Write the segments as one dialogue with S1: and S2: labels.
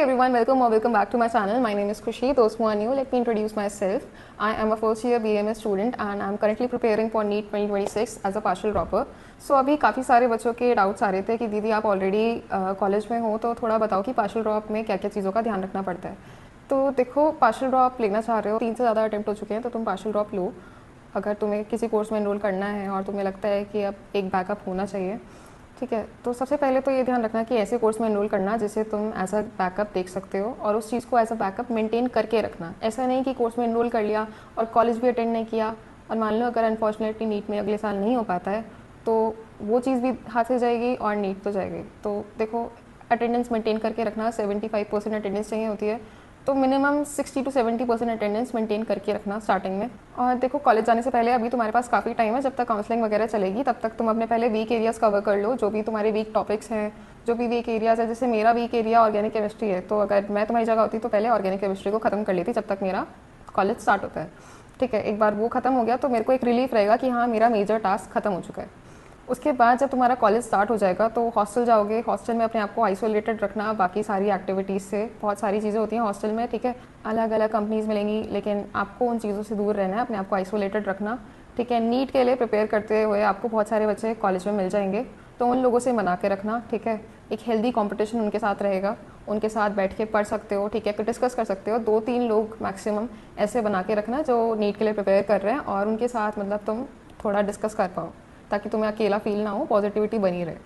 S1: everyone, welcome back to my channel. My name is Khushi. Those who are new, let me introduce myself. I am a first year BMS student and I am currently preparing for NEET 2026 as a partial dropper. So अभी काफ़ी सारे बच्चों के doubts आ रहे थे कि दीदी आप ऑलरेडी कॉलेज में हो तो थोड़ा बताओ कि पार्शियल ड्रॉप में क्या क्या चीज़ों का ध्यान रखना पड़ता है। तो देखो, पार्शियल ड्रॉप लेना चाह रहे हो, 3 से ज़्यादा अटेम्प्ट हो चुके हैं तो तुम पार्शियल ड्रॉप लो। अगर तुम्हें किसी कोर्स में एनरोल करना है और तुम्हें लगता है कि अब एक बैकअप होना चाहिए, ठीक है, तो सबसे पहले तो ये ध्यान रखना कि ऐसे कोर्स में एनरोल करना जिसे तुम एज अ बैकअप देख सकते हो और उस चीज़ को एज अ बैकअप मेंटेन करके रखना। ऐसा नहीं कि कोर्स में एनरोल कर लिया और कॉलेज भी अटेंड नहीं किया और मान लो अगर अनफॉर्चुनेटली नीट में अगले साल नहीं हो पाता है तो वो चीज़ भी हाथ से जाएगी और नीट तो जाएगी। तो देखो, अटेंडेंस मेंटेन करके रखना, 75% अटेंडेंस चाहिए होती है, तो मिनिमम 60 to 70% अटेंडेंस मेंटेन करके रखना स्टार्टिंग में। और देखो, कॉलेज जाने से पहले अभी तुम्हारे पास काफ़ी टाइम है, जब तक काउंसलिंग वगैरह चलेगी तब तक तुम अपने पहले वीक एरियाज़ कवर कर लो, जो भी तुम्हारे वीक टॉपिक्स हैं, जो भी वीक एरियाज़ है। जैसे मेरा वीक एरिया ऑर्गेनिक केमिस्ट्री है, तो अगर मैं तुम्हारी जगह होती तो पहले ऑर्गेनिक केमिस्ट्री को ख़त्म कर लेती जब तक मेरा कॉलेज स्टार्ट होता है। ठीक है, एक बार वो ख़त्म हो गया तो मेरे को एक रिलीफ रहेगा कि हाँ, मेरा मेजर टास्क ख़त्म हो चुका है। उसके बाद जब तुम्हारा कॉलेज स्टार्ट हो जाएगा तो हॉस्टल जाओगे। हॉस्टल में अपने आप को आइसोलेटेड रखना बाकी सारी एक्टिविटीज़ से। बहुत सारी चीज़ें होती हैं हॉस्टल में, ठीक है, अलग अलग कंपनीज मिलेंगी, लेकिन आपको उन चीज़ों से दूर रहना है, अपने आप को आइसोलेटेड रखना। ठीक है, नीट के लिए प्रिपेयर करते हुए आपको बहुत सारे बच्चे कॉलेज में मिल जाएंगे, तो उन लोगों से मना के रखना। ठीक है, एक हेल्दी कॉम्पिटिशन उनके साथ रहेगा, उनके साथ बैठ के पढ़ सकते हो, ठीक है, डिस्कस कर सकते हो। 2-3 लोग मैक्सिमम ऐसे बना के रखना जो नीट के लिए प्रिपेयर कर रहे हैं और उनके साथ मतलब तुम थोड़ा डिस्कस कर पाओ, ताकि तुम्हें अकेला फील ना हो, पॉजिटिविटी बनी रहे।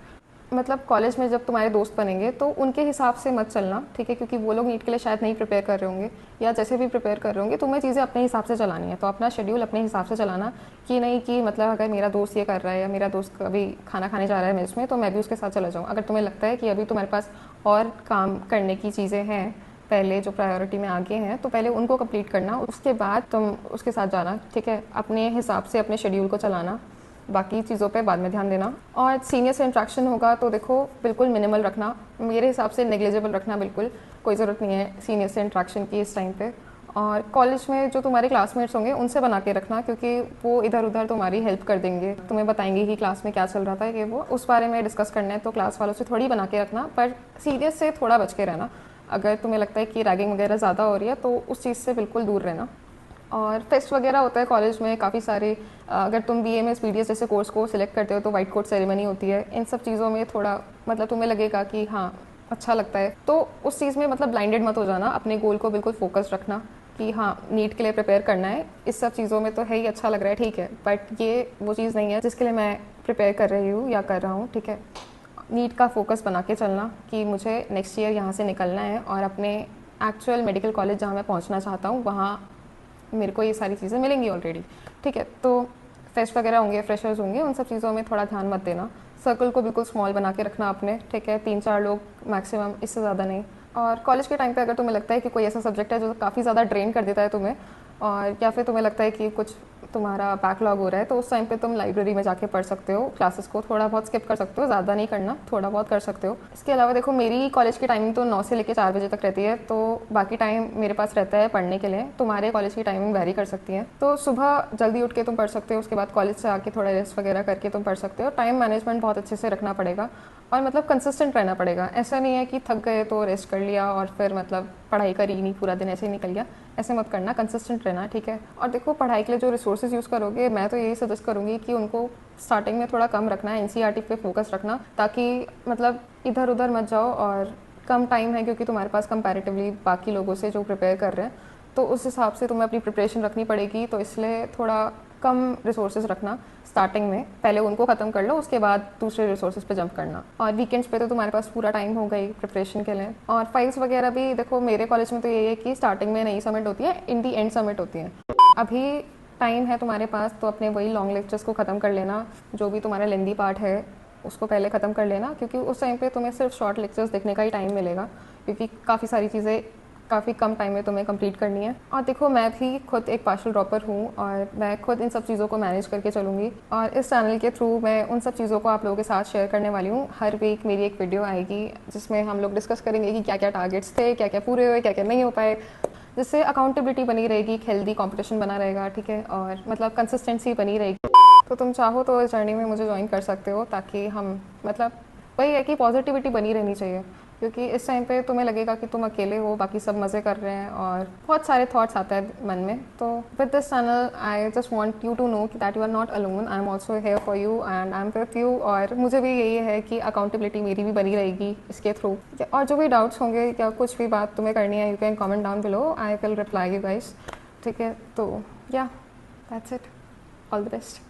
S1: मतलब कॉलेज में जब तुम्हारे दोस्त बनेंगे तो उनके हिसाब से मत चलना, ठीक है, क्योंकि वो लोग नीट के लिए शायद नहीं प्रिपेयर कर रहे होंगे या जैसे भी प्रिपेयर कर रहे होंगे, तुम्हें चीज़ें अपने हिसाब से चलानी है। तो अपना शेड्यूल अपने हिसाब से चलाना, कि नहीं कि मतलब अगर मेरा दोस्त ये कर रहा है या मेरा दोस्त अभी खाना खाने जा रहा है मेस में तो मैं भी उसके साथ चला जाऊँ। अगर तुम्हें लगता है कि अभी तुम्हारे पास और काम करने की चीज़ें हैं, पहले जो प्रायोरिटी में आगे हैं, तो पहले उनको कंप्लीट करना, उसके बाद तुम उसके साथ जाना। ठीक है, अपने हिसाब से अपने शेड्यूल को चलाना, बाकी चीज़ों पे बाद में ध्यान देना। और सीनियर से इंट्रैक्शन होगा तो देखो बिल्कुल मिनिमल रखना, मेरे हिसाब से नेग्लिजिबल रखना, बिल्कुल कोई ज़रूरत नहीं है सीनियर से इंट्रैक्शन की इस टाइम पे। और कॉलेज में जो तुम्हारे क्लासमेट्स होंगे उनसे बना के रखना, क्योंकि वो इधर उधर तुम्हारी हेल्प कर देंगे, तुम्हें बताएंगे कि क्लास में क्या चल रहा था, कि वो उस बारे में डिस्कस करना है, तो क्लास वालों से थोड़ी बना के रखना, पर सीरियस से थोड़ा बच के रहना। अगर तुम्हें लगता है कि रैगिंग वगैरह ज़्यादा हो रही है तो उस चीज़ से बिल्कुल दूर रहना। और फेस्ट वगैरह होता है कॉलेज में काफ़ी सारे। अगर तुम BMS BDS जैसे कोर्स को सिलेक्ट करते हो तो वाइट कोट सेरेमनी होती है। इन सब चीज़ों में थोड़ा मतलब तुम्हें लगेगा कि हाँ अच्छा लगता है, तो उस चीज़ में मतलब ब्लाइंडेड मत हो जाना, अपने गोल को बिल्कुल फोकस रखना कि हाँ नीट के लिए प्रिपेयर करना है। इस सब चीज़ों में तो है ही, अच्छा लग रहा है, ठीक है, बट ये वो चीज़ नहीं है जिसके लिए मैं प्रिपेयर कर रही हूँ या कर रहा हूँ। ठीक है, नीट का फोकस बना के चलना कि मुझे नेक्स्ट ईयर यहाँ से निकलना है और अपने एक्चुअल मेडिकल कॉलेज जहाँ मैं पहुँचना चाहता हूँ वहाँ मेरे को ये सारी चीज़ें मिलेंगी ऑलरेडी। ठीक है, तो फेस्ट वगैरह होंगे, फ्रेशर्स होंगे, उन सब चीज़ों में थोड़ा ध्यान मत देना। सर्कल को बिल्कुल स्मॉल बना के रखना अपने, ठीक है, 3-4 लोग मैक्सिमम, इससे ज़्यादा नहीं। और कॉलेज के टाइम पे अगर तुम्हें लगता है कि कोई ऐसा सब्जेक्ट है जो काफ़ी ज़्यादा ड्रेन कर देता है तुम्हें, और या फिर तुम्हें लगता है कि कुछ तुम्हारा बैकलॉग हो रहा है, तो उस टाइम पे तुम लाइब्रेरी में जाके पढ़ सकते हो, क्लासेस को थोड़ा बहुत स्किप कर सकते हो, ज़्यादा नहीं करना, थोड़ा बहुत कर सकते हो। इसके अलावा देखो, मेरी कॉलेज की टाइमिंग तो 9 से लेकर 4 बजे तक रहती है, तो बाकी टाइम मेरे पास रहता है पढ़ने के लिए। तुम्हारे कॉलेज की टाइमिंग वेरी कर सकती है, तो सुबह जल्दी उठ के तुम पढ़ सकते हो, उसके बाद कॉलेज से आके थोड़ा रेस्ट वगैरह करके तुम पढ़ सकते हो। टाइम मैनेजमेंट बहुत अच्छे से रखना पड़ेगा और मतलब कंसिस्टेंट रहना पड़ेगा। ऐसा नहीं है कि थक गए तो रेस्ट कर लिया और फिर मतलब पढ़ाई करी नहीं, पूरा दिन ऐसे ही निकल गया, ऐसे मत करना, कंसिस्टेंट रहना। ठीक है, और देखो पढ़ाई के लिए जो रिसोर्सेज यूज़ करोगे, मैं तो यही सजेस्ट करूँगी कि उनको स्टार्टिंग में थोड़ा कम रखना है, NCERT पे फोकस रखना, ताकि मतलब इधर उधर मत जाओ। और कम टाइम है क्योंकि तुम्हारे पास कंपैरेटिवली बाकी लोगों से जो प्रिपेयर कर रहे हैं, तो उस हिसाब से तुम्हें अपनी प्रिपरेशन रखनी पड़ेगी, तो इसलिए थोड़ा कम रिसोर्सेज रखना स्टार्टिंग में, पहले उनको ख़त्म कर लो, उसके बाद दूसरे रिसोर्सेज पे जंप करना। और वीकेंड्स पे तो तुम्हारे पास पूरा टाइम हो गई प्रिपरेशन के लिए। और फाइल्स वगैरह भी देखो, मेरे कॉलेज में तो यही है कि स्टार्टिंग में नहीं सबमिट होती है, इन दी एंड सबमिट होती है। अभी टाइम है तुम्हारे पास, तो अपने वही लॉन्ग लेक्चर्स को ख़त्म कर लेना, जो भी तुम्हारा लेंदी पार्ट है उसको पहले ख़त्म कर लेना, क्योंकि उस टाइम पे तुम्हें सिर्फ शॉर्ट लेक्चर्स देखने का ही टाइम मिलेगा, क्योंकि काफ़ी सारी चीज़ें काफ़ी कम टाइम में तुम्हें कंप्लीट करनी है। और देखो, मैं भी खुद एक पार्शियल ड्रॉपर हूँ और मैं खुद इन सब चीज़ों को मैनेज करके चलूँगी, और इस चैनल के थ्रू मैं उन सब चीज़ों को आप लोगों के साथ शेयर करने वाली हूँ। हर वीक मेरी एक वीडियो आएगी जिसमें हम लोग डिस्कस करेंगे कि क्या क्या टारगेट्स थे, क्या क्या पूरे हुए, क्या क्या नहीं हो पाए, जिससे अकाउंटेबिलिटी बनी रहेगी, एक हेल्दी कॉम्पिटिशन बना रहेगा। ठीक है, और मतलब कंसिस्टेंसी बनी रहेगी। तो तुम चाहो तो इस जर्नी में मुझे ज्वाइन कर सकते हो, ताकि हम मतलब वही है कि पॉजिटिविटी बनी रहनी चाहिए। क्योंकि इस टाइम पे तुम्हें लगेगा कि तुम अकेले हो, बाकी सब मज़े कर रहे हैं और बहुत सारे थॉट्स आते हैं मन में। तो with this channel I just want you to know that you are not alone, I am also here for you and I am with you. और मुझे भी यही है कि अकाउंटेबिलिटी मेरी भी बनी रहेगी इसके थ्रू। और जो भी डाउट्स होंगे या कुछ भी बात तुम्हें करनी है, you can comment down below, I will reply you guys. ठीक है, तो या that's it, all the best.